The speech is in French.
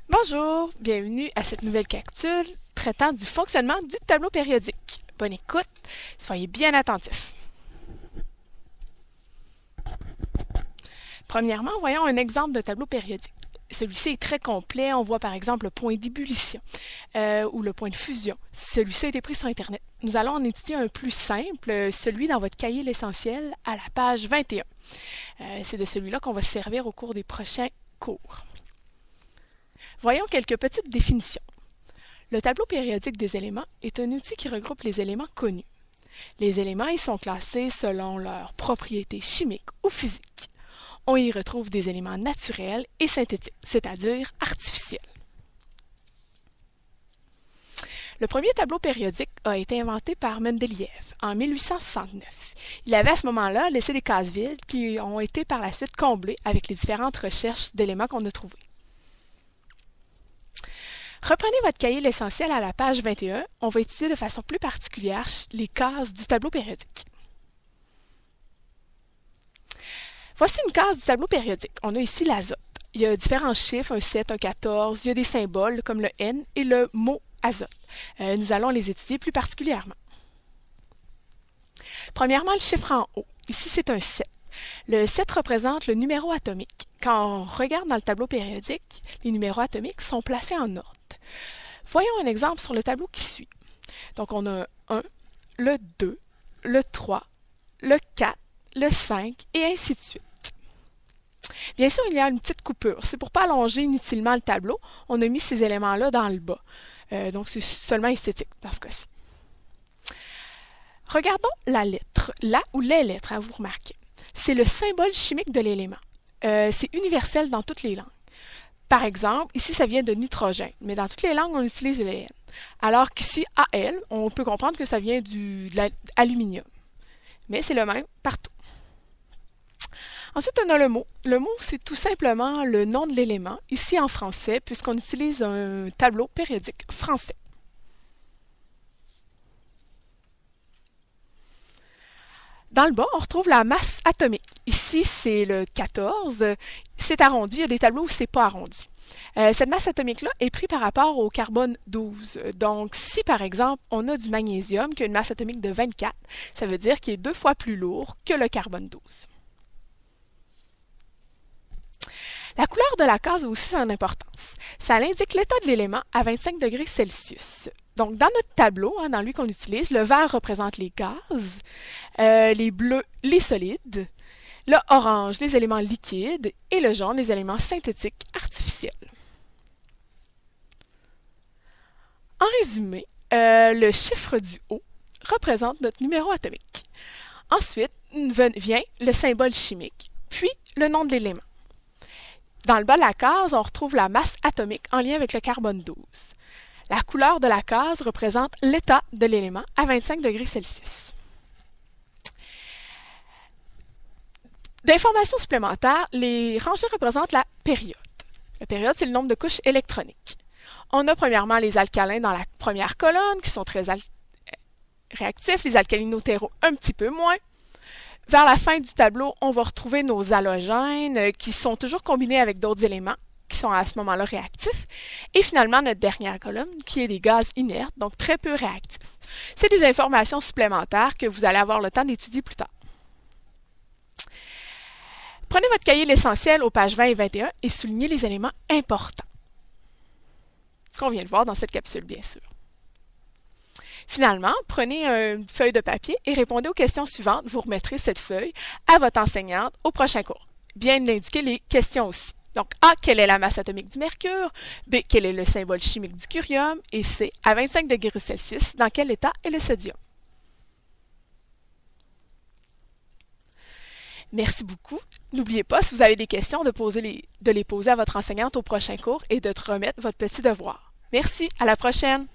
Bonjour, bienvenue à cette nouvelle capsule traitant du fonctionnement du tableau périodique. Bonne écoute, soyez bien attentifs. Premièrement, voyons un exemple de tableau périodique. Celui-ci est très complet, on voit par exemple le point d'ébullition ou le point de fusion. Celui-ci a été pris sur Internet. Nous allons en étudier un plus simple, celui dans votre cahier l'essentiel à la page 21. C'est de celui-là qu'on va se servir au cours des prochains cours. Voyons quelques petites définitions. Le tableau périodique des éléments est un outil qui regroupe les éléments connus. Les éléments y sont classés selon leurs propriétés chimiques ou physiques. On y retrouve des éléments naturels et synthétiques, c'est-à-dire artificiels. Le premier tableau périodique a été inventé par Mendeleïev en 1869. Il avait à ce moment-là laissé des cases vides qui ont été par la suite comblées avec les différentes recherches d'éléments qu'on a trouvés. Reprenez votre cahier l'essentiel à la page 21. On va étudier de façon plus particulière les cases du tableau périodique. Voici une case du tableau périodique. On a ici l'azote. Il y a différents chiffres, un 7, un 14. Il y a des symboles comme le N et le mot azote. Nous allons les étudier plus particulièrement. Premièrement, le chiffre en haut. Ici, c'est un 7. Le 7 représente le numéro atomique. Quand on regarde dans le tableau périodique, les numéros atomiques sont placés en ordre. Voyons un exemple sur le tableau qui suit. Donc, on a 1, le 2, le 3, le 4, le 5 et ainsi de suite. Bien sûr, il y a une petite coupure. C'est pour ne pas allonger inutilement le tableau. On a mis ces éléments-là dans le bas. Donc, c'est seulement esthétique dans ce cas-ci. Regardons la lettre. La ou les lettres, vous remarquez. C'est le symbole chimique de l'élément. C'est universel dans toutes les langues. Par exemple, ici, ça vient de nitrogène, mais dans toutes les langues, on utilise le N. Alors qu'ici, Al, on peut comprendre que ça vient de l'aluminium. Mais c'est le même partout. Ensuite, on a le mot. Le mot, c'est tout simplement le nom de l'élément, ici en français, puisqu'on utilise un tableau périodique français. Dans le bas, on retrouve la masse atomique. Ici, c'est le 14. C'est arrondi. Il y a des tableaux où ce n'est pas arrondi. Cette masse atomique-là est prise par rapport au carbone 12. Donc, si par exemple, on a du magnésium qui a une masse atomique de 24, ça veut dire qu'il est 2 fois plus lourd que le carbone 12. La couleur de la case a aussi son importance. Ça indique l'état de l'élément à 25 degrés Celsius. Donc, dans notre tableau, dans lui qu'on utilise, le vert représente les gaz, les bleus, les solides, le orange, les éléments liquides, et le jaune, les éléments synthétiques artificiels. En résumé, le chiffre du haut représente notre numéro atomique. Ensuite, vient le symbole chimique, puis le nom de l'élément. Dans le bas de la case, on retrouve la masse atomique en lien avec le carbone 12. La couleur de la case représente l'état de l'élément à 25 degrés Celsius. D'informations supplémentaires, les rangées représentent la période. La période, c'est le nombre de couches électroniques. On a premièrement les alcalins dans la première colonne, qui sont très réactifs, les alcalinotéraux un petit peu moins. Vers la fin du tableau, on va retrouver nos halogènes qui sont toujours combinés avec d'autres éléments qui sont à ce moment-là réactifs. Et finalement, notre dernière colonne qui est des gaz inertes, donc très peu réactifs. C'est des informations supplémentaires que vous allez avoir le temps d'étudier plus tard. Prenez votre cahier l'essentiel aux pages 20 et 21 et soulignez les éléments importants. Qu'on vient de voir dans cette capsule, bien sûr. Finalement, prenez une feuille de papier et répondez aux questions suivantes. Vous remettrez cette feuille à votre enseignante au prochain cours. Bien indiquer les questions aussi. Donc, A, quelle est la masse atomique du mercure? B, quel est le symbole chimique du curium? Et C, à 25 degrés Celsius, dans quel état est le sodium? Merci beaucoup. N'oubliez pas, si vous avez des questions, de les poser à votre enseignante au prochain cours et de te remettre votre petit devoir. Merci, à la prochaine!